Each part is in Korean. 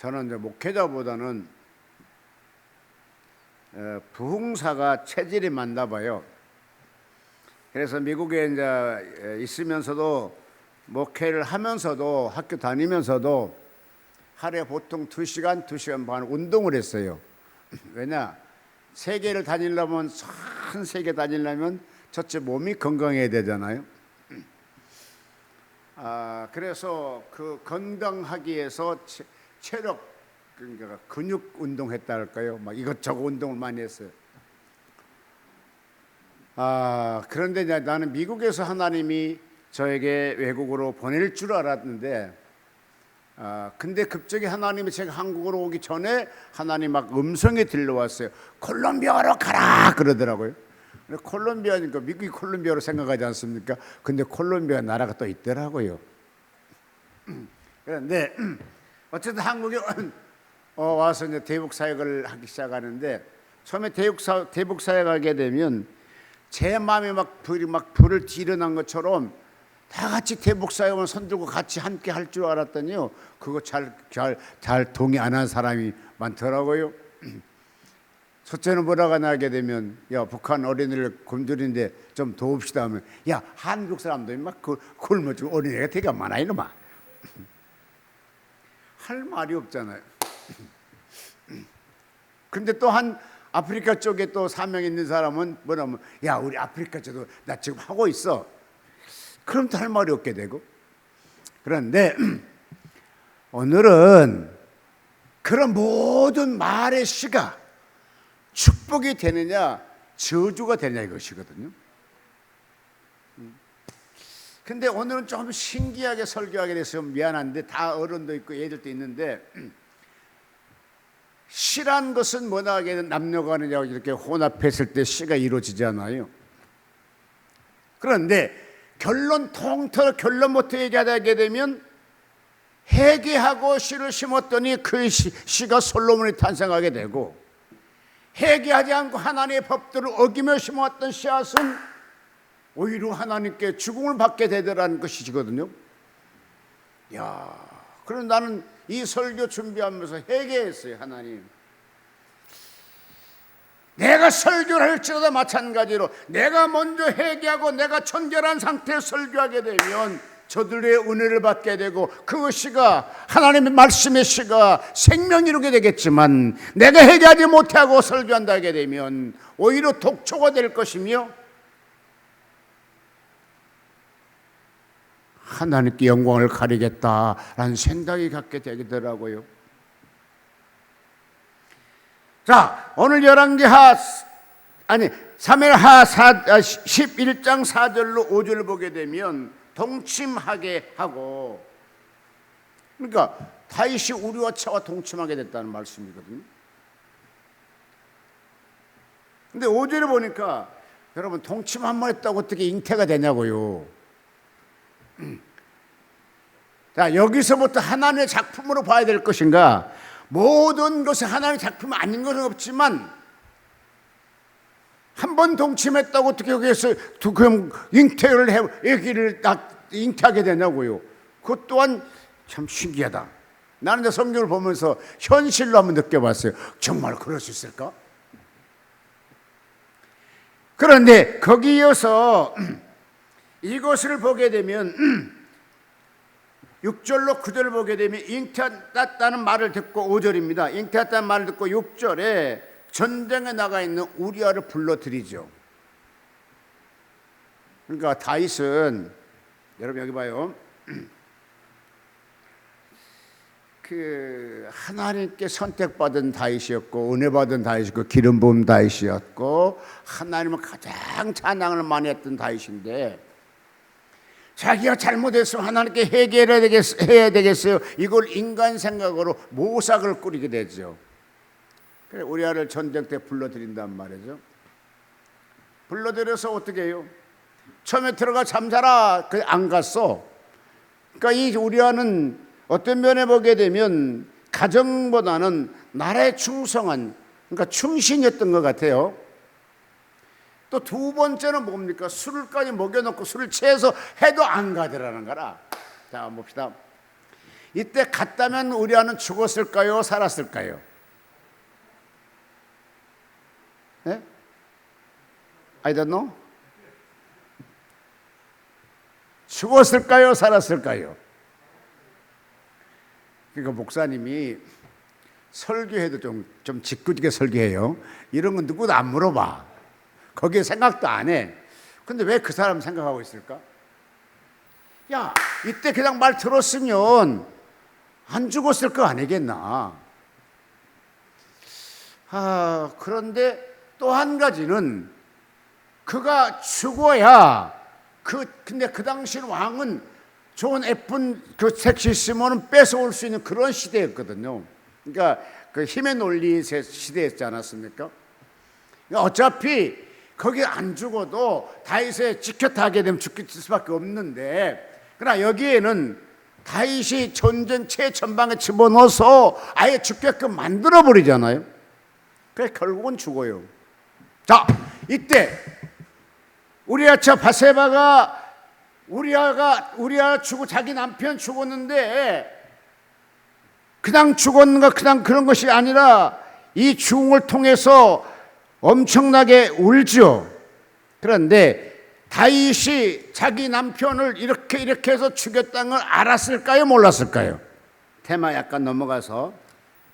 저는 이제 목회자보다는 부흥사가 체질이 맞나 봐요. 그래서 미국에 이제 있으면서도 목회를 하면서도 학교 다니면서도 하루에 보통 2시간, 2시간 반 운동을 했어요. 왜냐? 세계를 다니려면, 전 세계 다니려면 첫째 몸이 건강해야 되잖아요. 그래서 그 건강하기 위해서 체력, 그러니까 근육 운동했다 할까요? 막 이것저것 운동을 많이 했어요. 그런데 이제 나는 미국에서 하나님이 저에게 외국으로 보낼 줄 알았는데, 근데 갑자기 하나님이 제가 한국으로 오기 전에 하나님 막 음성이 들려왔어요. 콜롬비아로 가라 그러더라고요. 콜롬비아니까 미국이 콜롬비아로 생각하지 않습니까? 근데 콜롬비아 나라가 또 있더라고요. 그런데 어쨌든 한국에 와서 이제 대북 사역을 하기 시작하는데, 처음에 대북 사역하게 되면 제 마음에 막 불을 지르는 것처럼 다 같이 대북 사역을 손들고 같이 함께 할 줄 알았더니요, 그거 잘 동의 안 한 사람이 많더라고요. 첫째는 뭐라고 나게 되면, 야, 북한 어린이를 굶주리는데 좀 도웁시다 하면, 야, 한국 사람들이 막 굶어 죽고 어린이가 되게 많아 이놈아. 할 말이 없잖아요. 근데 또 한 아프리카 쪽에 또 사명 있는 사람은 뭐냐면, 야, 우리 아프리카 쪽도 나 지금 하고 있어. 그럼 또 할 말이 없게 되고. 그런데 오늘은 그런 모든 말의 시가 축복이 되느냐 저주가 되느냐 이것이거든요. 근데 오늘은 좀 신기하게 설교하게 돼서 미안한데, 다 어른도 있고 애들도 있는데, 시란 것은 뭐나 하게 남녀간에 이렇게 혼합했을 때 시가 이루어지잖아요. 그런데 통틀어 결론부터 얘기하게 되면, 회개하고 씨를 심었더니 그 씨가 솔로몬이 탄생하게 되고, 회개하지 않고 하나님의 법도를 어기며 심었던 씨앗은 오히려 하나님께 죽음을 받게 되더라는 것이거든요. 야, 그럼 나는 이 설교 준비하면서 회개했어요. 하나님, 내가 설교를 할지라도 마찬가지로 내가 먼저 회개하고 내가 청결한 상태에서 설교하게 되면 저들의 은혜를 받게 되고, 그 시가 하나님의 말씀의 시가 생명 이루게 되겠지만, 내가 회개하지 못하고 설교한다 하게 되면 오히려 독초가 될 것이며 하나님께 영광을 가리겠다라는 생각이 갖게 되더라고요. 자, 오늘 사무엘하 11장 4절로 5절을 보게 되면 동침하게 하고, 그러니까 다윗이 우리와 차와 동침하게 됐다는 말씀이거든요. 근데 5절에 보니까, 여러분, 동침 한 번 했다고 어떻게 잉태가 되냐고요. 자, 여기서부터 하나님의 작품으로 봐야 될 것인가? 모든 것이 하나님의 작품이 아닌 것은 없지만, 한 번 동침했다고 어떻게 여기에서 그럼 잉태를 애기를 잉태하게 되냐고요. 그것 또한 참 신기하다. 나는 이제 성경을 보면서 현실로 한번 느껴봤어요. 정말 그럴 수 있을까? 그런데 거기에서 이것을 보게 되면 6절로 9절을 보게 되면 잉태했다는 말을 듣고, 5절입니다. 잉태했다는 말을 듣고 6절에 전쟁에 나가 있는 우리아를 불러들이죠. 그러니까 다윗은, 여러분 여기 봐요, 그 하나님께 선택받은 다윗이었고, 은혜 받은 다윗이었고, 기름 부은 다윗이었고, 하나님을 가장 찬양을 많이 했던 다윗인데, 자기가 잘못했으면 하나님께 회개를 해야 되겠어요. 이걸 인간 생각으로 모삭을 꾸리게 되죠. 그래, 우리아를 전쟁 때 불러들인단 말이죠. 불러들여서 어떻게 해요? 처음에 들어가 잠자라, 안 갔어. 그러니까 이 우리아는 어떤 면에 보게 되면 가정보다는 나라에 충성한, 그러니까 충신이었던 것 같아요. 또 두 번째는 뭡니까? 술까지 먹여놓고 술을 취해서 해도 안 가더라는 거라. 자, 봅시다. 이때 갔다면 우리아는 죽었을까요? 살았을까요? 네? I don't know. 죽었을까요? 살았을까요? 그러니까 목사님이 설교해도 좀 짓궂게 설교해요. 이런 건 누구도 안 물어봐. 거기에 생각도 안 해. 근데 왜 그 사람 생각하고 있을까? 야, 이때 그냥 말 들었으면 안 죽었을 거 아니겠나? 그런데 또 한 가지는 그가 죽어야 근데 그 당시 왕은 존 F는 그 섹시스모는 뺏어올 수 있는 그런 시대였거든요. 그러니까 그 힘의 논리 시대였지 않았습니까? 그러니까 어차피 거기 안 죽어도 다윗에 지켜타게 되면 죽을 수밖에 없는데, 그러나 여기에는 다윗이 전쟁 최전방에 집어넣어서 아예 죽게끔 만들어 버리잖아요. 그래서 결국은 죽어요. 자, 이때 우리아 바세바가 우리아 죽고 자기 남편 죽었는데 그냥 죽었는가 그냥 그런 것이 아니라 이 죽음을 통해서 엄청나게 울죠. 그런데 다윗이 자기 남편을 이렇게 해서 죽였다는 걸 알았을까요? 몰랐을까요? 테마 약간 넘어가서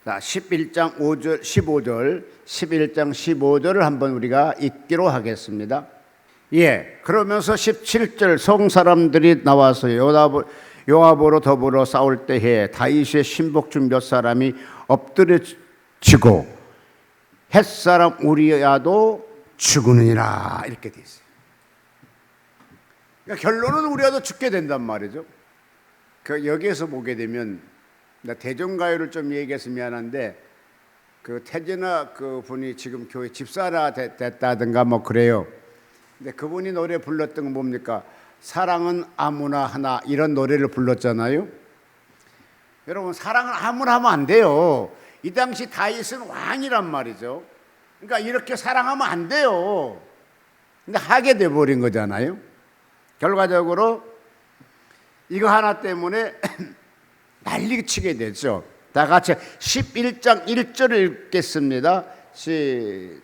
자, 11장 5절 15절 11장 15절을 한번 우리가 읽기로 하겠습니다. 예, 그러면서 17절 성 사람들이 나와서 요압으로 더불어 싸울 때에 다윗의 신복 중 몇 사람이 엎드려지고 햇사람 우리아도 죽으느니라 이렇게 돼 있어요. 그러니까 결론은 우리아도 죽게 된단 말이죠. 여기에서 보게 되면 대종가요를 좀 얘기해서 미안한데 그 태진아 그 분이 지금 교회 집사라 됐다든가 뭐 그래요. 근데 그분이 노래 불렀던 건 뭡니까? 사랑은 아무나 하나 이런 노래를 불렀잖아요. 여러분, 사랑은 아무나 하면 안 돼요. 이 당시 다윗은 왕이란 말이죠. 그러니까 이렇게 사랑하면 안 돼요. 근데 하게 돼버린 거잖아요. 결과적으로 이거 하나 때문에 난리치게 되죠. 다 같이 11장 1절을 읽겠습니다. 시작.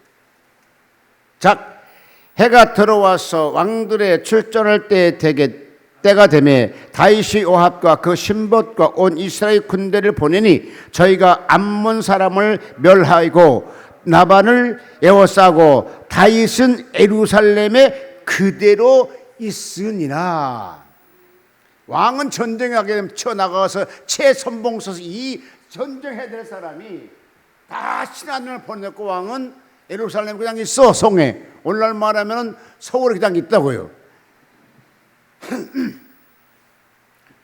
해가 들어와서 왕들의 출전할 때가 되매 다윗이 요압과 그 신봇과 온 이스라엘 군대를 보내니 저희가 암몬 사람을 멸하고 나반을 에워싸고 다윗은 예루살렘에 그대로 있으니라. 왕은 전쟁하게 되면 튀어나가서 최선봉 서서 이 전쟁해야 될 사람이 다 신하들을 보냈고 왕은 예루살렘 그냥 있어. 성에 오늘날 말하면 서울에 그냥 있다고요.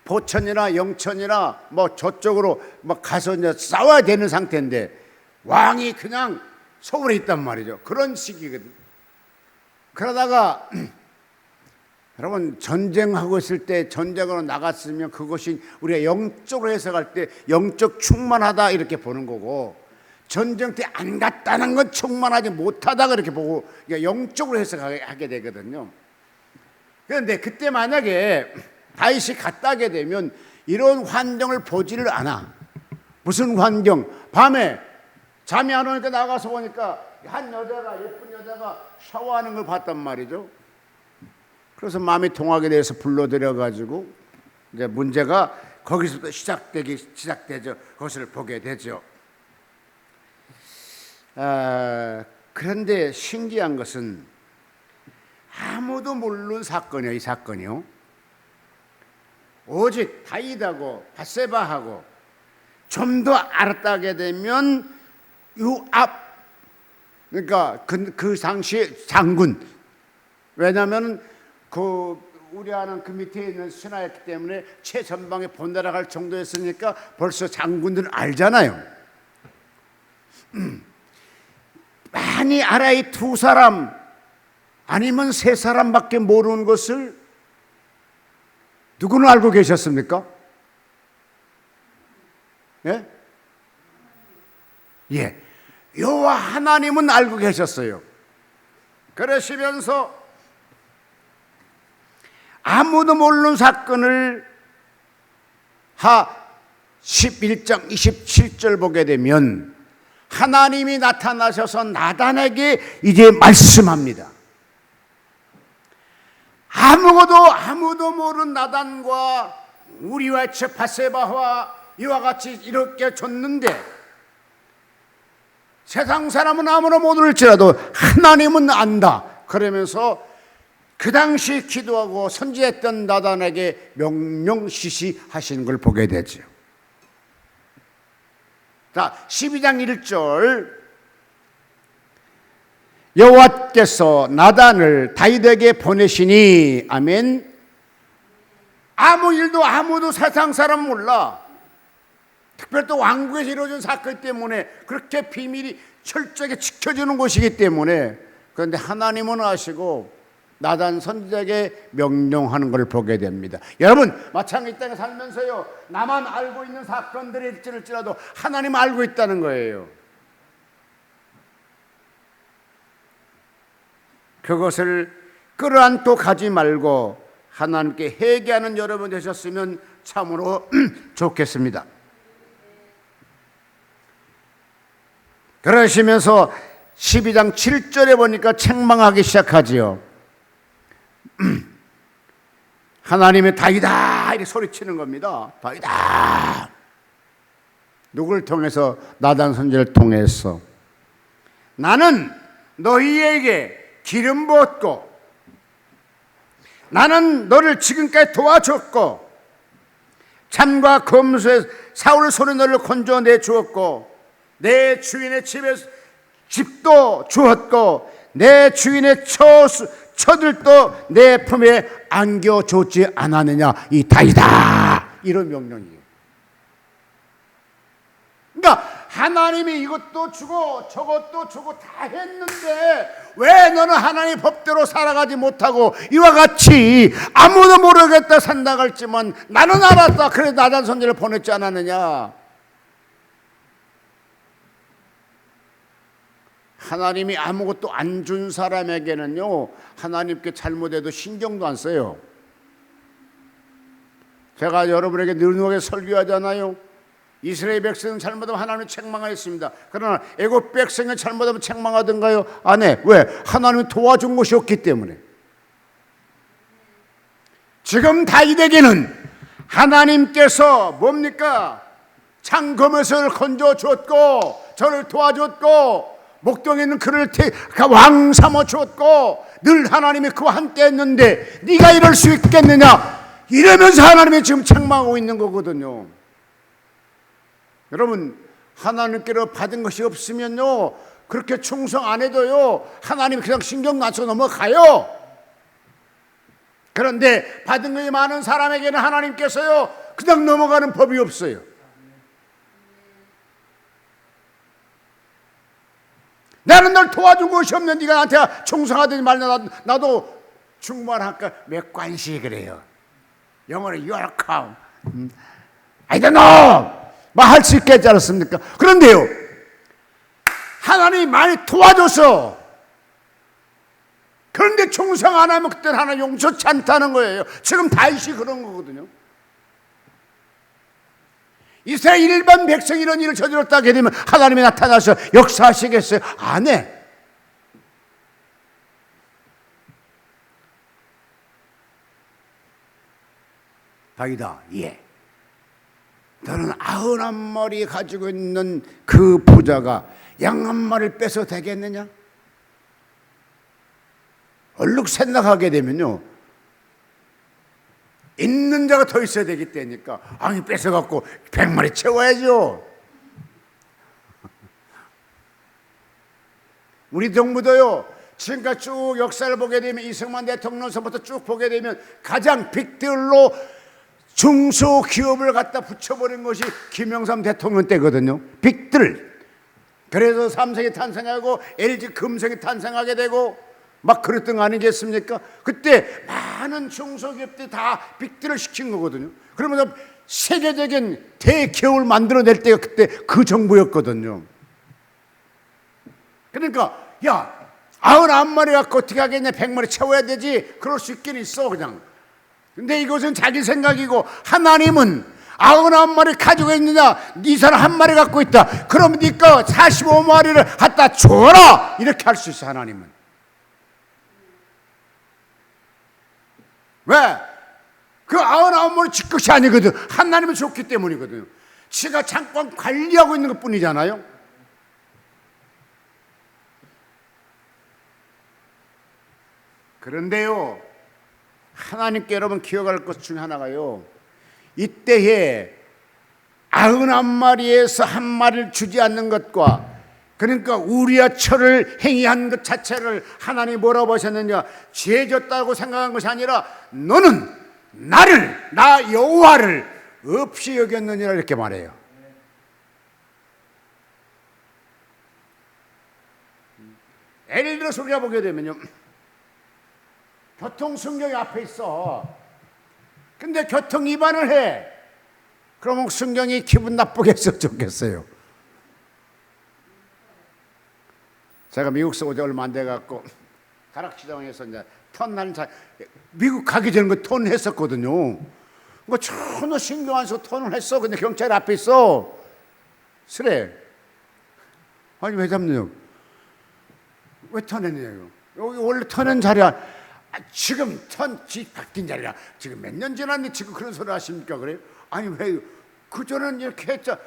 포천이나 영천이나 뭐 저쪽으로 막 가서 이제 싸워야 되는 상태인데 왕이 그냥 서울에 있단 말이죠. 그런 시기거든. 그러다가 여러분, 전쟁하고 있을 때 전쟁으로 나갔으면 그것이 우리가 영적으로 해석할 때 영적 충만하다 이렇게 보는 거고, 전쟁 때 안 갔다는 건 충만하지 못하다 그렇게 보고 영적으로 해석하게 되거든요. 그런데 그때 만약에 다윗이 갔다 하게 되면 이런 환경을 보지를 않아. 무슨 환경? 밤에 잠이 안 오니까 나가서 보니까 한 여자가, 예쁜 여자가 샤워하는 걸 봤단 말이죠. 그래서 마음이 통하게 돼서 불러들여가지고 이제 문제가 거기서부터 시작되죠. 그것을 보게 되죠. 그런데 신기한 것은 아무도 모르는 사건이에요. 이 사건이요. 오직 다윗하고 바세바하고 좀 더 알았다게 되면 요압, 그러니까 그 당시 장군. 왜냐하면 우리아는 그 밑에 있는 신하였기 때문에 최전방에 본다라갈 정도였으니까 벌써 장군들은 알잖아요. 많이 알아. 이 두 사람 아니면 세 사람밖에 모르는 것을 누구는 알고 계셨습니까? 예? 예. 여호와 하나님은 알고 계셨어요. 그러시면서 아무도 모르는 사건을 11장 27절 보게 되면 하나님이 나타나셔서 나단에게 이제 말씀합니다. 아무도 모르는 나단과 우리와 바세바와 이와 같이 이렇게 줬는데 세상 사람은 아무나 모를지라도 하나님은 안다. 그러면서 그 당시 기도하고 선지했던 나단에게 명령 지시하시는 걸 보게 되죠. 자, 12장 1절 여호와께서 나단을 다윗에게 보내시니 아멘. 아무 일도 아무도 세상 사람 몰라. 특별히 또 왕국에서 이루어진 사건 때문에 그렇게 비밀이 철저하게 지켜지는 것이기 때문에. 그런데 하나님은 아시고 나단 선지자에게 명령하는 걸 보게 됩니다. 여러분 마찬가지 이 땅에 살면서요, 나만 알고 있는 사건들일지라도 하나님 알고 있다는 거예요. 그것을 끌어안고 가지 말고 하나님께 회개하는 여러분 되셨으면 참으로 좋겠습니다. 그러시면서 12장 7절에 보니까 책망하기 시작하지요. 하나님의 다윗아 이렇게 소리치는 겁니다. 다윗아. 누굴 통해서? 나단 선지자를 통해서. 나는 너희에게 기름 부었고 나는 너를 지금까지 도와줬고 참과 검수에 사울 손에 너를 건져내 주었고 내 주인의 집도 주었고 내 주인의 처들도 내 품에 안겨줬지 않았느냐 이 다윗아. 이런 명령이에요. 그러니까 하나님이 이것도 주고 저것도 주고 다 했는데 왜 너는 하나님 법대로 살아가지 못하고 이와 같이 아무도 모르겠다 산다할지만 나는 알았다. 그래서 나단 선지자를 보냈지 않았느냐. 하나님이 아무것도 안 준 사람에게는요, 하나님께 잘못해도 신경도 안 써요. 제가 여러분에게 늘누하게 설교하잖아요. 이스라엘 백성은 잘못하면 하나님을 책망하였습니다. 그러나 애굽 백성은 잘못하면 책망하던가요? 안 해. 왜? 하나님이 도와준 것이 없기 때문에. 지금 다윗에게는 하나님께서 뭡니까? 창검에서 건져줬고 저를 도와줬고 목동에 있는 그를 왕 삼아 주었고 늘 하나님이 그와 함께 했는데 네가 이럴 수 있겠느냐 이러면서 하나님이 지금 책망하고 있는 거거든요. 여러분 하나님께로 받은 것이 없으면요 그렇게 충성 안 해도요 하나님이 그냥 신경 안 써 넘어가요. 그런데 받은 것이 많은 사람에게는 하나님께서요 그냥 넘어가는 법이 없어요. 나는 널 도와준 것이 없는 네가 나한테 충성하더니 말려 나도 충만할까 몇 관시 그래요. 영어로 you are calm. I don't know. 뭐 할 수 있겠지 않았습니까? 그런데요 하나님이 많이 도와줘서 그런데 충성 안 하면 그때는 하나님 용서치 않다는 거예요. 지금 다윗이 그런 거거든요. 이스라엘 일반 백성이 이런 일을 저질렀다 하게 되면 하나님이 나타나서 역사하시겠어요? 안 해. 다윗아, 예. 너는 91마리 가지고 있는 그 부자가 양 한 마리를 빼서 되겠느냐? 얼룩 생각하게 되면요 있는 자가 더 있어야 되기 때니까 아니 뺏어갖고 100마리 채워야죠. 우리 정부도요 지금까지 쭉 역사를 보게 되면 이승만 대통령서부터 쭉 보게 되면 가장 빅딜로 중소기업을 갖다 붙여버린 것이 김영삼 대통령 때거든요. 빅딜. 그래서 삼성이 탄생하고 LG 금성이 탄생하게 되고 막 그랬던 거 아니겠습니까? 그때 많은 중소기업들이 다 빅딜을 시킨 거거든요. 그러면서 세계적인 대기업을 만들어낼 때가 그때 그 정부였거든요. 그러니까 야 99마리 갖고 어떻게 하겠냐 100마리 채워야 되지 그럴 수 있긴 있어 그냥. 근데 이것은 자기 생각이고 하나님은 91마리 가지고 있느냐? 네 사람 한 마리 갖고 있다. 그럼 네가 45마리를 갖다 줘라. 이렇게 할 수 있어, 하나님은. 왜? 그 99마리 지 것이 아니거든. 하나님은 좋기 때문이거든요. 지가 잠깐 관리하고 있는 것 뿐이잖아요. 그런데요, 하나님께 여러분 기억할 것 중에 하나가요, 이때에 91마리에서 한 마리를 주지 않는 것과, 그러니까 우리와 철을 행위한 것 자체를 하나님이 뭐라고 보셨느냐? 죄졌다고 생각한 것이 아니라 너는 나를, 나 여호와를 없이 여겼느니라, 이렇게 말해요. 예를 들어서 우리가 보게 되면요, 교통순경이 앞에 있어. 근데 교통 위반을 해. 그러면 순경이 기분 나쁘겠어, 좋겠어요? 제가 미국서 오지 얼마 안 돼갖고 가락시장에서 이제 턴나는 미국 가기 전에 그 턴 했었거든요. 뭐 전혀 신경 안 써서 턴을 했어. 근데 경찰 앞에 있어. 그래. 아니 왜 잡느냐고. 왜 턴했냐고. 여기 원래 턴한 자리야. 지금 턴지 바뀐 자리야. 지금 몇 년 지났는데 지금 그런 소리 하십니까? 그래요? 아니 왜 그전엔 이렇게 했죠.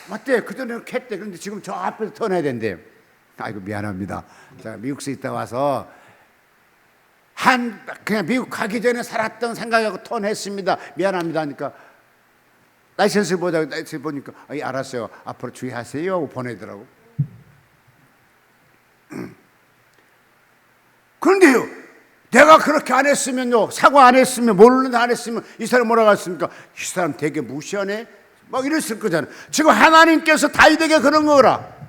맞대. 그전에 이렇게 했대. 그런데 지금 저 앞에서 턴해야 된대요. 아이고 미안합니다. 제가 미국서 있다 와서 그냥 미국 가기 전에 살았던 생각하고 턴했습니다. 미안합니다 하니까 라이센스 보자고 라이센스 보니까 알았어요. 앞으로 주의하세요 하고 보내더라고. 그런데요, 내가 그렇게 안 했으면요, 사과 안 했으면, 모르는 안 했으면 이 사람 뭐라고 했습니까? 이 사람 되게 무시하네? 막 이랬을 거잖아. 지금 하나님께서 다윗에게 그런 거라.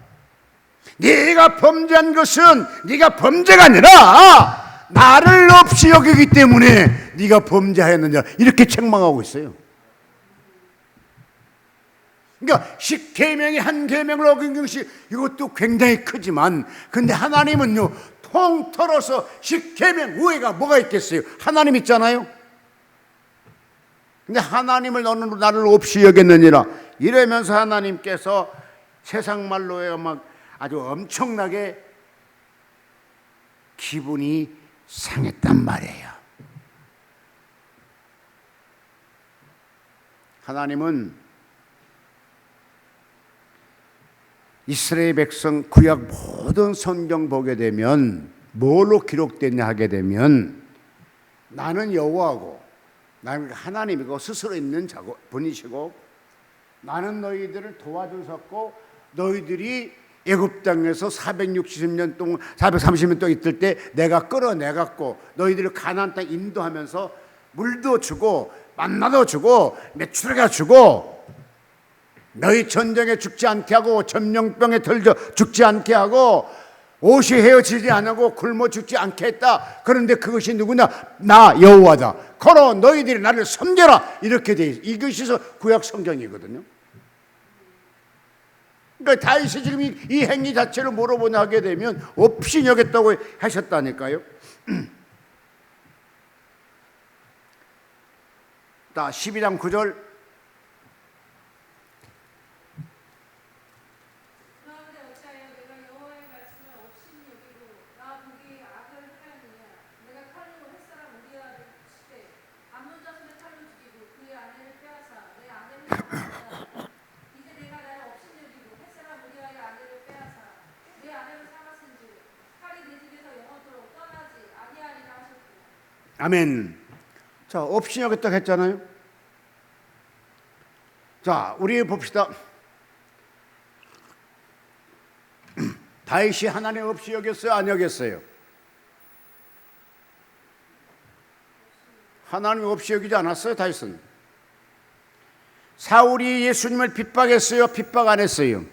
네가 범죄한 것은 네가 범죄가 아니라 나를 없이 여기기 때문에 네가 범죄하였느냐, 이렇게 책망하고 있어요. 그러니까 10계명이 한 계명을 어긴 것이 이것도 굉장히 크지만, 근데 하나님은요 통틀어서 10계명 우회가 뭐가 있겠어요? 하나님 있잖아요. 근데 하나님을 너는 나를 없이 여겼느니라 이러면서 하나님께서 세상 말로 막 아주 엄청나게 기분이 상했단 말이에요. 하나님은 이스라엘 백성 구약 모든 성경 보게 되면 뭘로 기록됐냐 하게 되면 나는 여호와고 나는 하나님이고 스스로 있는 분이시고 나는 너희들을 도와주셨고 너희들이 애굽 땅에서 460년 동안 430년 동안 있을 때 내가 끌어내갖고 너희들을 가나안 땅 인도하면서 물도 주고 만나도 주고 메추라기도 주고 너희 전쟁에 죽지 않게 하고 전염병에 들져 죽지 않게 하고 옷이 헤어지지 않고 굶어 죽지 않게 했다. 그런데 그것이 누구냐? 나 여호와다. 걸어 너희들이 나를 섬겨라. 이렇게 돼 있어. 이것이 구약 성경이거든요. 그러니까 다윗이 지금 이 행위 자체를 물어보냐 하게 되면 없이 여겼다고 하셨다니까요. 자, 12장 9절. 아멘. 자, 없이 여겼다고 했잖아요. 자, 우리 봅시다. 다윗이 하나님 없이 여겼어요? 안 여겼어요? 하나님 없이 여기지 않았어요, 다윗은? 사울이 예수님을 핍박했어요? 핍박 안 했어요?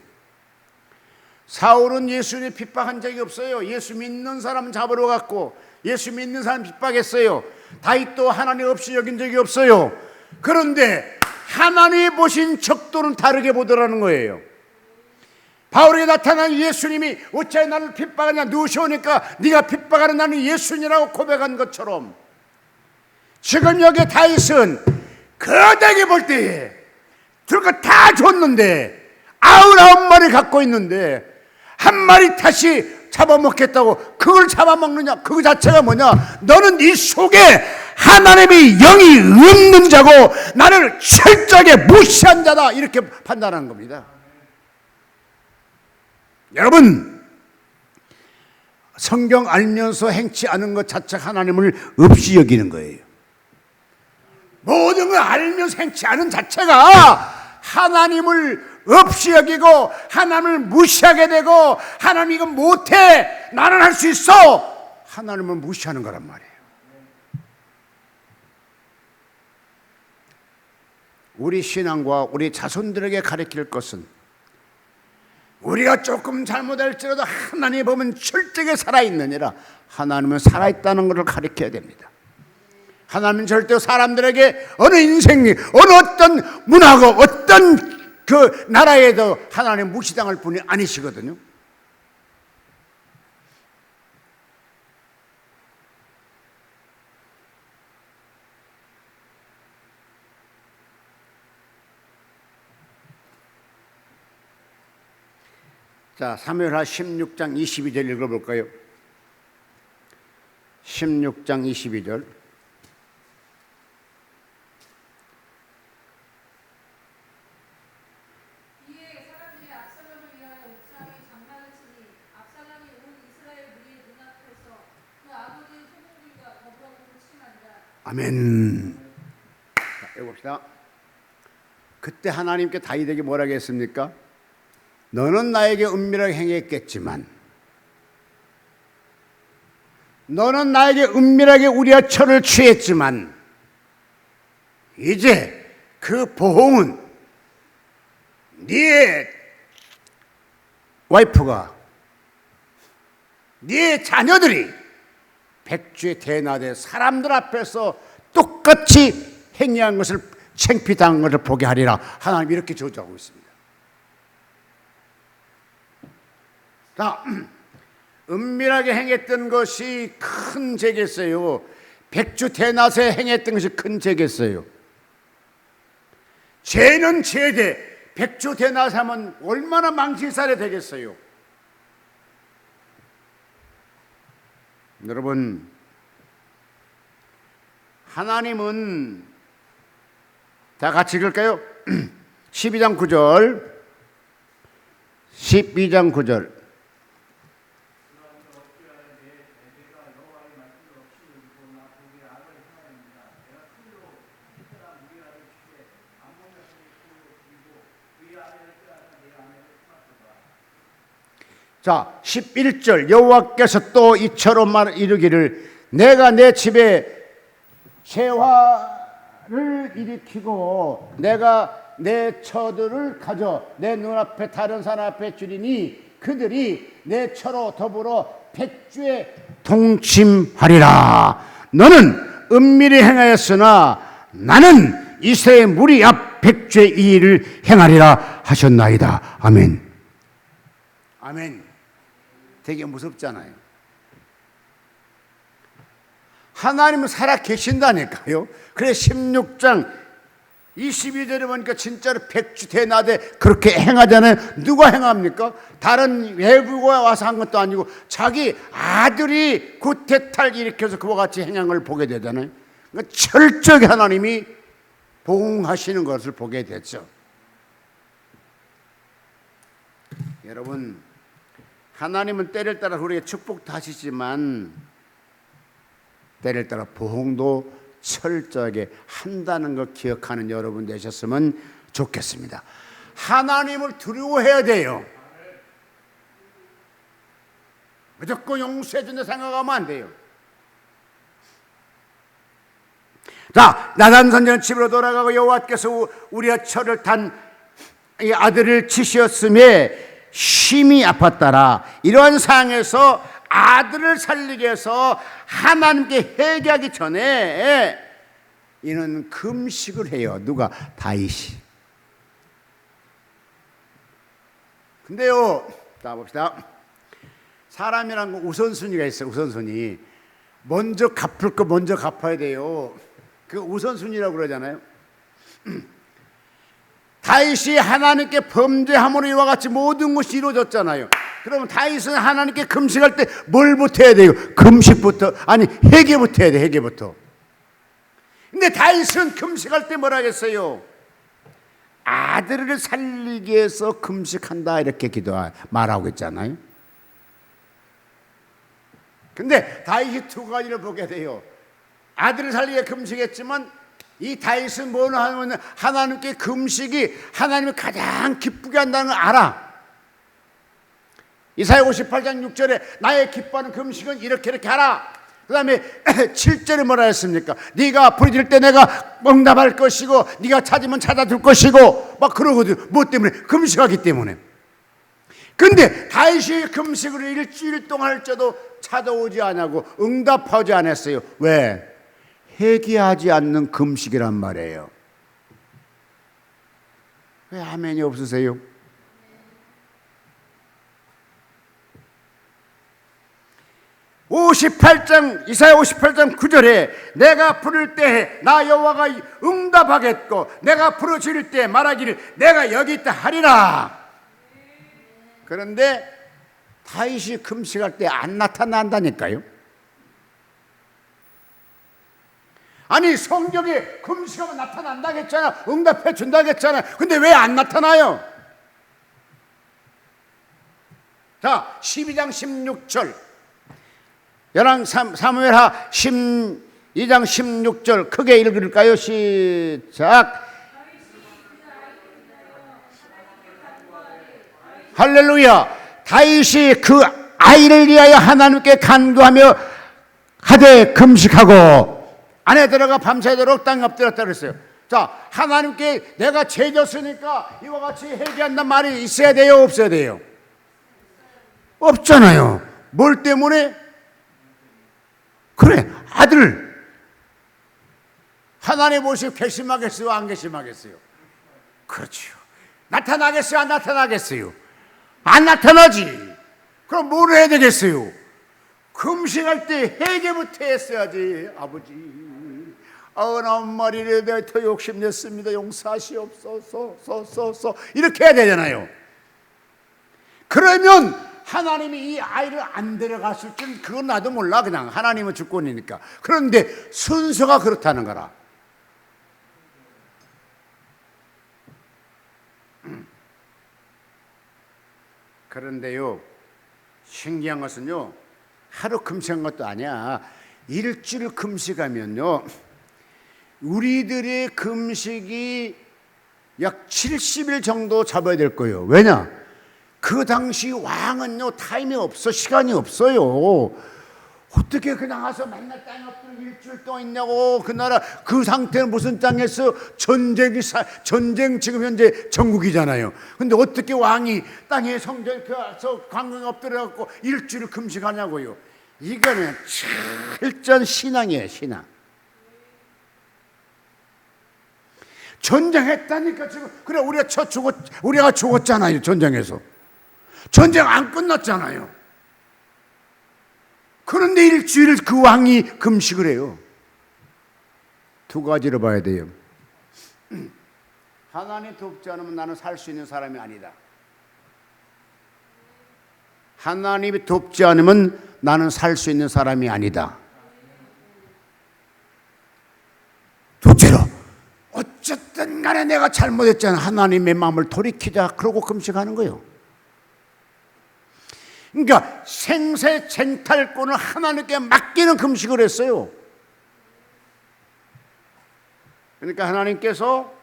사울은 예수님을 핍박한 적이 없어요. 예수 믿는 사람 잡으러 갔고 예수 믿는 사람 핍박했어요. 다윗도 하나님 없이 여긴 적이 없어요. 그런데 하나님이 보신 척도는 다르게 보더라는 거예요. 바울에게 나타난 예수님이 어찌하여 나를 핍박하냐, 누구시 오니까 네가 핍박하는 나는 예수님이라고 고백한 것처럼 지금 여기 다윗은 거대하게 볼 때에 들고 다 줬는데 99마리 갖고 있는데 한 마리 다시 잡아먹겠다고 그걸 잡아먹느냐? 그거 자체가 뭐냐? 너는 이 속에 하나님의 영이 없는 자고 나를 철저하게 무시한 자다, 이렇게 판단하는 겁니다. 여러분, 성경 알면서 행치 않은 것 자체가 하나님을 없이 여기는 거예요. 모든 걸 알면서 행치 않은 자체가 하나님을 없이 여기고 하나님을 무시하게 되고, 하나님 이거 못해, 나는 할 수 있어, 하나님을 무시하는 거란 말이에요. 우리 신앙과 우리 자손들에게 가르칠 것은, 우리가 조금 잘못할지라도 하나님 보면 철저하게 살아있느니라, 하나님은 살아있다는 것을 가르쳐야 됩니다. 하나님은 절대 사람들에게 어느 인생이, 어느 어떤 문화고 어떤 그 나라에도 하나님 무시당할 분이 아니시거든요. 자, 사무엘하 16장 22절 읽어볼까요? 16장 22절. 아멘. 자, 읽어봅시다. 그때 하나님께 다윗에게 뭐라고 했습니까? 너는 나에게 은밀하게 행했겠지만, 너는 나에게 은밀하게 우리와 철을 취했지만, 이제 그 보응은 네의 와이프가, 네의 자녀들이 백주에 대낮에 사람들 앞에서 똑같이 행위한 것을, 창피당한 것을 보게 하리라. 하나님 이렇게 저주하고 있습니다. 자, 은밀하게 행했던 것이 큰 죄겠어요. 백주 대낮에 행했던 것이 큰 죄겠어요. 죄는 죄되 백주 대낮에 하면 얼마나 망신살이 되겠어요. 여러분, 하나님은, 다 같이 읽을까요? 12장 9절 12장 9절. 자, 11절. 여호와께서 또 이처럼 이르기를, 내가 내 집에 재화를 일으키고 내가 내 처들을 가져 내 눈앞에 다른 사람 앞에 주리니 그들이 내 처로 더불어 백주에 동침하리라. 너는 은밀히 행하였으나 나는 이스라엘 무리 앞 백주의 이 일을 행하리라 하셨나이다. 아멘. 아멘. 되게 무섭잖아요. 하나님은 살아 계신다니까요. 그래 16장 22절에 보니까 진짜로 백주 대낮에 그렇게 행하잖아요. 누가 행합니까? 다른 외부가 와서 한 것도 아니고 자기 아들이 구태타를 일으켜서 그와 같이 행한 걸 보게 되잖아요. 그러니까 철저하게 하나님이 보응하시는 것을 보게 됐죠. 여러분, 하나님은 때를 따라 우리에게 축복도 하시지만 때를 따라 보응도 철저하게 한다는 걸 기억하는 여러분 되셨으면 좋겠습니다. 하나님을 두려워해야 돼요. 무조건 용서해 준다 생각하면 안 돼요. 자, 나단 선지자는 집으로 돌아가고 여호와께서 우리의 철을 탄 이 아들을 치셨음에 심히 아팠더라. 이러한 상황에서 아들을 살리기 위해서 하나님께 회개하기 전에 이는 금식을 해요. 누가? 다윗이. 근데요, 자 봅시다. 사람이란 건 우선순위가 있어요. 우선순위. 먼저 갚을 거 먼저 갚아야 돼요. 그 우선순위라고 그러잖아요. 다윗이 하나님께 범죄함으로 이와 같이 모든 것이 이루어졌잖아요. 그러면 다윗은 하나님께 금식할 때 뭘부터 해야 돼요? 금식부터, 아니 회개부터 해야 돼. 회개부터. 근데 다윗은 금식할 때 뭐라 하겠어요? 아들을 살리기 위해서 금식한다 이렇게 말하고 있잖아요. 근데 다윗이 두 가지를 보게 돼요. 아들을 살리기 위해 금식했지만 이 다윗은 뭐 하냐면 하나님께 금식이 하나님을 가장 기쁘게 한다는 걸 알아. 이사야 58장 6절에 나의 기뻐하는 금식은 이렇게 하라. 그 다음에 7절에 뭐라 했습니까? 네가 부르짖을 때 내가 응답할 것이고 네가 찾으면 찾아줄 것이고 막 그러거든. 뭐 때문에? 금식하기 때문에. 근데 다윗이 금식으로 일주일 동안 할지라도 찾아오지 않고 응답하지 않았어요. 왜? 회개하지 않는 금식이란 말이에요. 왜 아멘이 없으세요? 이사야 58장 9절에 내가 부를 때에 나 여호와가 응답하겠고 내가 부르짖을 때 말하기를 내가 여기 있다 하리라. 그런데 다윗이 금식할 때 안 나타난다니까요. 아니 성경에 금식하면 나타난다겠잖아. 응답해 준다겠잖아. 근데 왜 안 나타나요? 자 12장 16절 사무엘하 12장 16절 크게 읽을까요? 시작. 할렐루야. 다윗이 그 아이를 위하여 하나님께 간구하며 하되 금식하고 안에 들어가 밤새도록 땅에 엎드렸다 그랬어요. 자, 하나님께 내가 죄 졌으니까 이와 같이 회개한단 말이 있어야 돼요? 없어야 돼요? 없잖아요. 뭘 때문에? 그래, 아들. 하나님 보시고 괘씸하겠어요? 안 괘씸하겠어요? 그렇죠. 나타나겠어요? 안 나타나겠어요? 안 나타나지. 그럼 뭘 해야 되겠어요? 금식할 때 회개부터 했어야지. 아버지, 나 말이래 내가 더 욕심냈습니다. 용서하시옵소서. 이렇게 해야 되잖아요. 그러면 하나님이 이 아이를 안 데려갔을 땐 그건 나도 몰라. 그냥 하나님은 주권이니까. 그런데 순서가 그렇다는 거라. 그런데요, 신기한 것은요, 하루 금식한 것도 아니야. 일주일 금식하면요, 우리들의 금식이 약 70일 정도 잡아야 될 거예요. 왜냐? 그 당시 왕은요, 타임이 없어, 시간이 없어요. 어떻게 그냥 와서 맨날 땅에 엎드려 일주일 동안 있냐고. 그 나라 그 상태는 무슨 땅에서 전쟁 지금 현재 전국이잖아요. 근데 어떻게 왕이 땅에 성전 그서 관광에 엎드려갖고 일주일을 금식하냐고요. 이거는 철저한 신앙이에요. 신앙. 전쟁했다니까 지금. 그래 우리가 죽었잖아요. 전쟁에서. 전쟁 안 끝났잖아요. 그런데 일주일 그 왕이 금식을 해요. 두 가지로 봐야 돼요. 하나님 돕지 않으면 나는 살 수 있는 사람이 아니다. 하나님이 돕지 않으면 나는 살 수 있는 사람이 아니다. 둘째로, 어쨌든 간에 내가 잘못했잖아. 하나님의 마음을 돌이키자. 그러고 금식하는 거예요. 그러니까 생사 쟁탈권을 하나님께 맡기는 금식을 했어요. 그러니까 하나님께서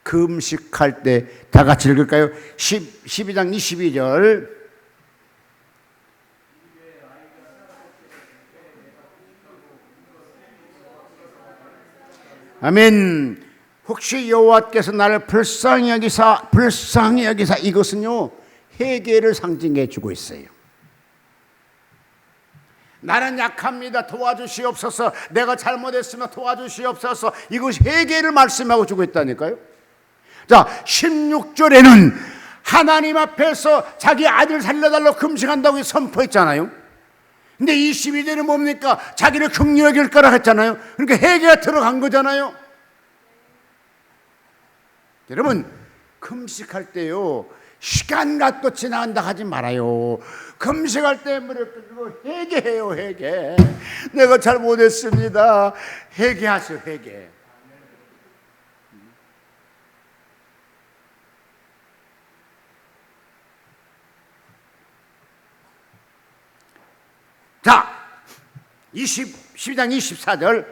금식할 때 다 같이 읽을까요? 12장 22절 아멘. 혹시 여호와께서 나를 불쌍히 여기사 이것은요 회개를 상징해 주고 있어요. 나는 약합니다. 도와주시옵소서. 내가 잘못했으면 도와주시옵소서. 이것이 회개를 말씀하고 주고 있다니까요. 자 16절에는 하나님 앞에서 자기 아들 살려달라고 금식한다고 선포했잖아요. 근데 22절은 뭡니까? 자기를 긍휼히 여길 거라 했잖아요. 그러니까 회개가 들어간 거잖아요. 여러분, 금식할 때요, 시간이 또 지나간다 하지 말아요. 금식할 때 무릎 꿇고 회개해요. 회개. 내가 잘못했습니다. 회개하세요. 회개. 자, 12장 24절.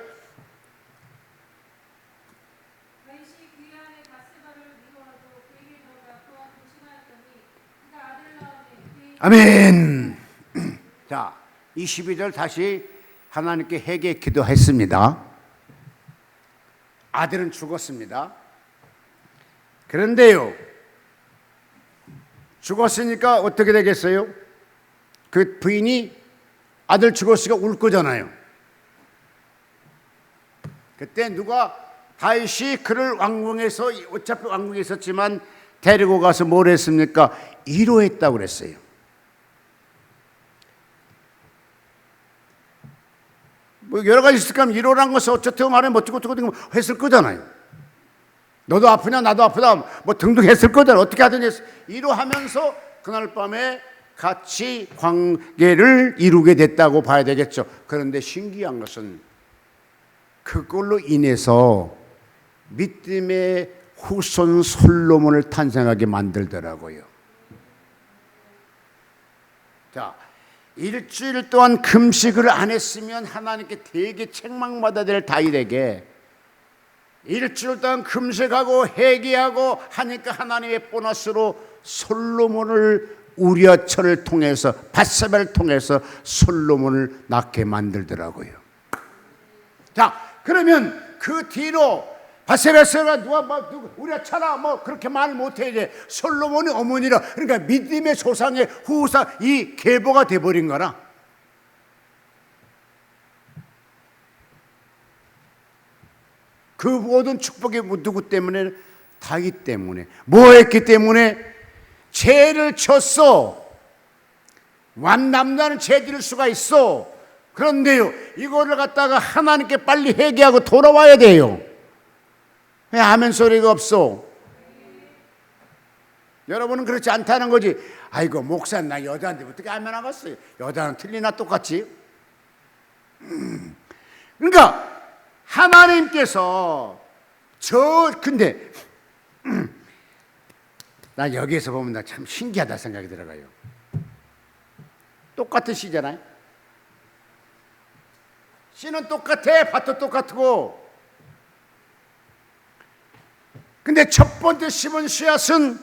아멘. 자, 22절 다시 하나님께 회개 기도했습니다. 아들은 죽었습니다. 그런데요, 죽었으니까 어떻게 되겠어요? 그 부인이 아들 죽었으니까 울 거잖아요. 그때 누가 다윗이 그를 왕궁에서, 어차피 왕궁에 있었지만 데리고 가서 뭘 했습니까? 위로했다고 그랬어요. 뭐 여러 가지 있을까 하면 위로란 것은 어쩌고 말해 뭐 어쩌고 했을 거잖아요. 너도 아프냐 나도 아프다 뭐 등등 했을 거잖아요. 어떻게 하든 했어. 위로하면서 그날 밤에 같이 관계를 이루게 됐다고 봐야 되겠죠. 그런데 신기한 것은 그걸로 인해서 믿음의 후손 솔로몬을 탄생하게 만들더라고요. 자, 일주일 동안 금식을 안 했으면 하나님께 되게 책망받아야 될 다윗에게 일주일 동안 금식하고 회개하고 하니까 하나님의 보너스로 솔로몬을 우리아처를 통해서 밧세바를 통해서 솔로몬을 낳게 만들더라고요. 자, 그러면 그 뒤로 밧세바가 누가 뭐 우리아처라 뭐 그렇게 말 못해. 이제 솔로몬이 어머니라. 그러니까 믿음의 조상의 후사 이 계보가 돼버린 거라. 그 모든 축복이 누구 때문에? 다윗 때문에. 뭐 했기 때문에? 죄를 졌어. 완남자는 죄 지을 수가 있어. 그런데요, 이거를 갖다가 하나님께 빨리 회개하고 돌아와야 돼요. 왜 아멘 소리가 없어? 여러분은 그렇지 않다는 거지. 아이고 목사 나 여자인데 어떻게 아멘 하겠어요? 여자는 틀리나 똑같지? 그러니까 하나님께서 근데 나 여기에서 보면 나 참 신기하다 생각이 들어가요. 똑같은 씨잖아요. 씨는 똑같아. 밭도 똑같고. 근데 첫 번째 심은 씨앗은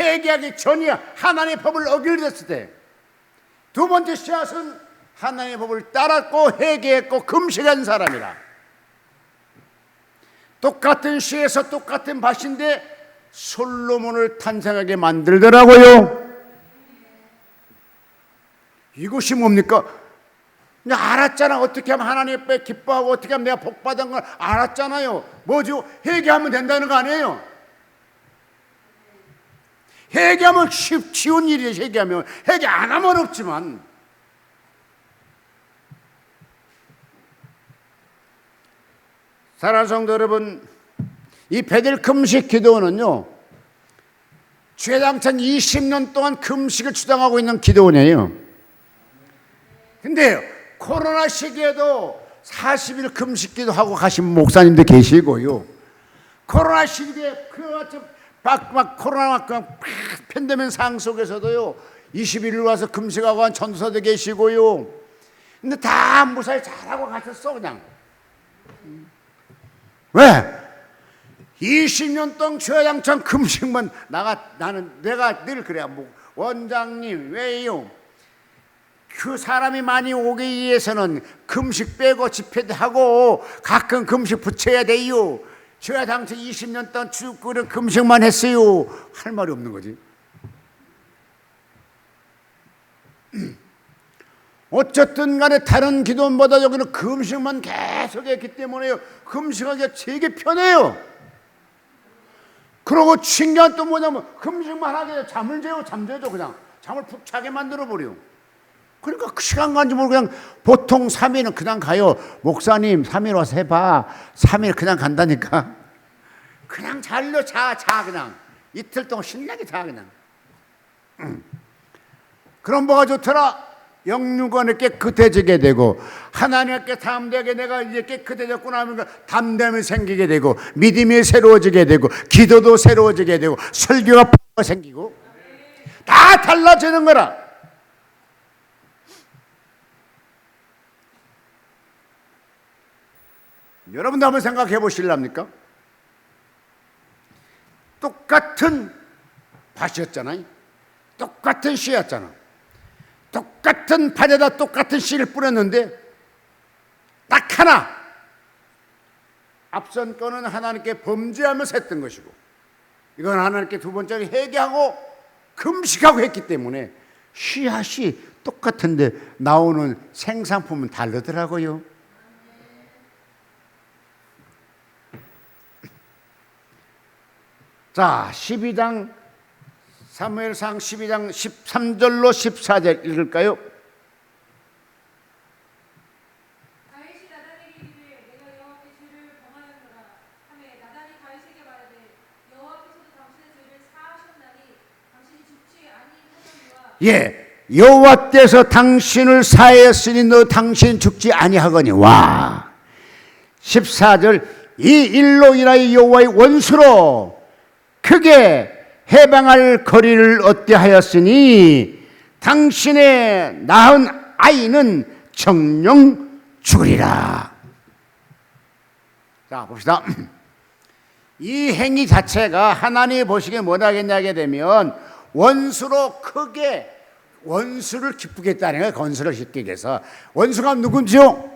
회개하기 전이야. 하나님의 법을 어길렸을 때. 두 번째 씨앗은 하나님의 법을 따랐고 회개했고 금식한 사람이라. 똑같은 씨에서 똑같은 밭인데 솔로몬을 탄생하게 만들더라고요. 이것이 뭡니까? 그냥 알았잖아. 어떻게 하면 하나님 앞에 기뻐하고 어떻게 하면 내가 복받은 걸 알았잖아요. 뭐죠? 회개하면 된다는 거 아니에요? 회개하면 쉬운 일이에요. 회개하면. 회개 안 하면 없지만. 사랑하는 성도 여러분, 이 베델 금식 기도원은요, 최장천 20년 동안 금식을 주장하고 있는 기도원이에요. 근데요, 코로나 시기에도 40일 금식 기도하고 가신 목사님도 계시고요. 코로나 시기에 막 코로나 팬데믹 상황 속에서도요 21일 와서 금식하고 한 전도사도 계시고요. 근데 다 무사히 잘하고 가셨어. 그냥 왜? 20년 동안 최장천 금식만 내가 늘 그래. 뭐 원장님 왜요? 그 사람이 많이 오기 위해서는 금식 빼고 집회도 하고 가끔 금식 붙여야 돼요. 제가 당시 20년 동안 쭉 그런 금식만 했어요. 할 말이 없는 거지. 어쨌든 간에 다른 기도원보다 여기는 금식만 계속 했기 때문에요. 금식하기가 되게 편해요. 그러고 신기한 또 뭐냐면 금식만 하게 잠을 재요. 잠재죠. 그냥 잠을 푹 자게 만들어 버려. 그러니까 그 시간 간지 모르고 그냥 보통 3일은 그냥 가요. 목사님 3일 와서 해봐. 3일 그냥 간다니까. 그냥 잘려 자 그냥. 이틀 동안 신나게 자 그냥. 그럼 뭐가 좋더라? 영육원이 깨끗해지게 되고 하나님께 담대하게 내가 이제 깨끗해졌구나 하면 담대함이 생기게 되고 믿음이 새로워지게 되고 기도도 새로워지게 되고 설교가 생기고 다 달라지는 거라. 여러분도 한번 생각해 보실랍니까? 똑같은 밭이었잖아요. 똑같은 씨였잖아. 똑같은 밭에다 똑같은 씨를 뿌렸는데 딱 하나 앞선 거는 하나님께 범죄하면서 했던 것이고 이건 하나님께 두 번째로 회개하고 금식하고 했기 때문에 씨앗이 똑같은데 나오는 생산품은 다르더라고요. 자, 12장 사무엘상 12장 13절로 14절 읽을까요? 다윗이 나단에게 이르되 내가 여호와께 죄를 범하였노라 하매 나단이 다윗에게 말하되 여호와께서도 당신의 죄를 사하셨나니 당신이 죽지 아니하거니와 여호와께서 당신을 사하였으니 너 당신 죽지 아니하거니 와 14절 이 일로 인하여 여호와의 원수로 크게 해방할 거리를 얻게 하였으니 당신의 낳은 아이는 정령 죽으리라. 자 봅시다. 이 행위 자체가 하나님이 보시기에 뭐라겠냐 하게 되면 원수로 크게 원수를 기쁘게 했다는 거예요. 원수를 기쁘게 해서. 원수가 누군지요?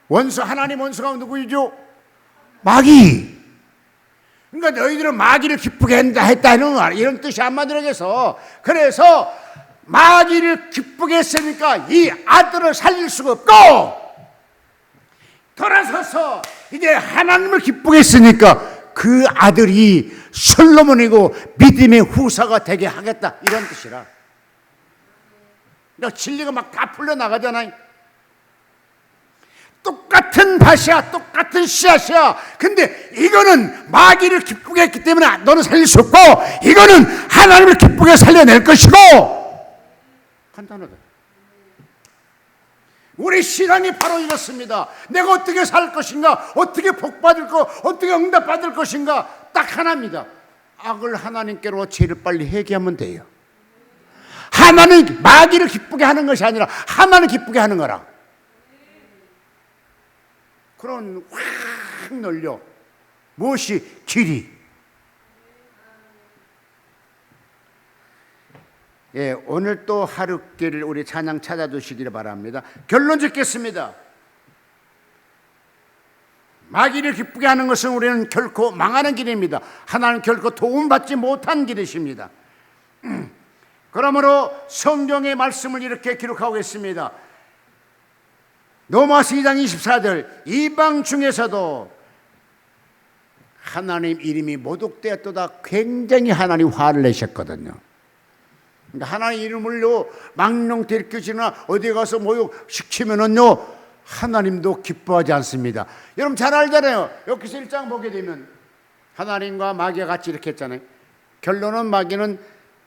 원수 하나님 원수가 누구이죠? 마귀. 그러니까 너희들은 마귀를 기쁘게 했다는 이런 뜻이 한마디로해서 그래서 마귀를 기쁘게 했으니까 이 아들을 살릴 수가 없고 돌아서서 이제 하나님을 기쁘게 했으니까 그 아들이 솔로몬이고 믿음의 후사가 되게 하겠다 이런 뜻이라. 그러니까 진리가 막 다 풀려나가잖아요. 똑같은 밭이야, 똑같은 씨앗이야. 근데 이거는 마귀를 기쁘게 했기 때문에 너는 살릴 수 없고 이거는 하나님을 기쁘게 살려낼 것이고. 간단하다. 우리 신앙이 바로 이렇습니다. 내가 어떻게 살 것인가, 어떻게 복받을 거, 어떻게 응답받을 것인가 딱 하나입니다. 악을 하나님께로 제일 빨리 회개하면 돼요. 하나는 마귀를 기쁘게 하는 것이 아니라 하나는 기쁘게 하는 거라. 그런 확 놀려. 무엇이 길이? 오늘 또 하루길 우리 찬양 찾아주시기를 바랍니다. 결론 짓겠습니다. 마귀를 기쁘게 하는 것은 우리는 결코 망하는 길입니다. 하나는 결코 도움받지 못한 길이십니다. 그러므로 성경의 말씀을 이렇게 기록하고 있습니다. 로마서 2장 24절 이방 중에서도 하나님 이름이 모독되었도다. 굉장히 하나님 화를 내셨거든요. 그러니까 하나님 이름을요 망령 들키시나 어디 가서 모욕시키면은요 하나님도 기뻐하지 않습니다. 여러분 잘 알잖아요. 여기서 1장 보게 되면 하나님과 마귀가 같이 이렇게 했잖아요. 결론은 마귀는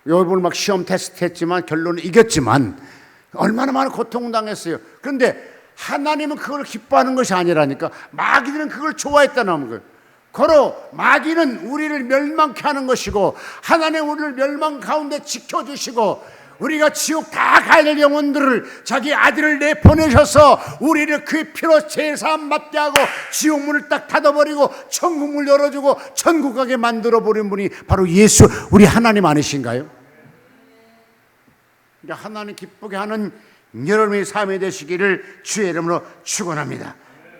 요번 막 시험 테스트 했지만 결론은 이겼지만 얼마나 많은 고통당했어요. 그런데 하나님은 그걸 기뻐하는 것이 아니라니까. 마귀는 그걸 좋아했다는 거예요. 고로 마귀는 우리를 멸망케 하는 것이고 하나님 우리를 멸망 가운데 지켜주시고 우리가 지옥 다 갈 영혼들을 자기 아들을 내보내셔서 우리를 그 피로 제사함 받게 하고 지옥문을 딱 닫아버리고 천국문을 열어주고 천국 가게 만들어버린 분이 바로 예수 우리 하나님 아니신가요? 그러니까 하나님 기쁘게 하는 여러분의 삶이 되시기를 주의 이름으로 축원합니다.